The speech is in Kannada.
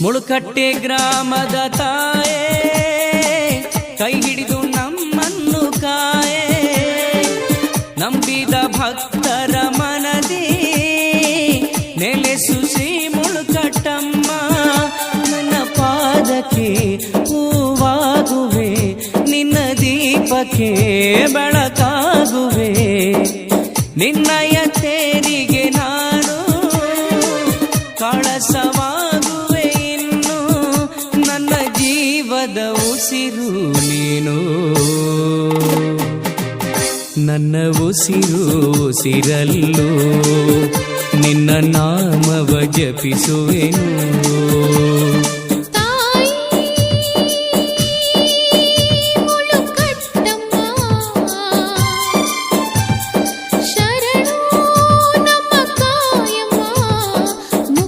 ಮುಳುಕಟ್ಟೆ ಗ್ರಾಮದ ತಾಯೇ ಕೈ ಹಿಡಿದು ನಮ್ಮನ್ನು ಕಾಯೇ, ನಂಬಿದ ಭಕ್ತರ ಮನದಿ ನೆಲೆಸು ಶ್ರೀ ಮುಳುಕಟ್ಟಮ್ಮ. ನನ್ನ ಪಾದಕ್ಕೆ ಹೂವಾಗುವೆ, ನಿನ್ನ ದೀಪಕ್ಕೆ ಬೆಳಕಾಗುವೆ, ನಿನ್ನಯ ತೇರಿಗೆ ನಾನು ಕಳಸವಾಗುವೆ ಇನ್ನು, ನನ್ನ ಜೀವದ ಉಸಿರು ನೀನು. ನನ್ನ ಉಸಿರು ಉಸಿರಲ್ಲೂ ನಿನ್ನ ನಾಮವ ಜಪಿಸುವೆನು.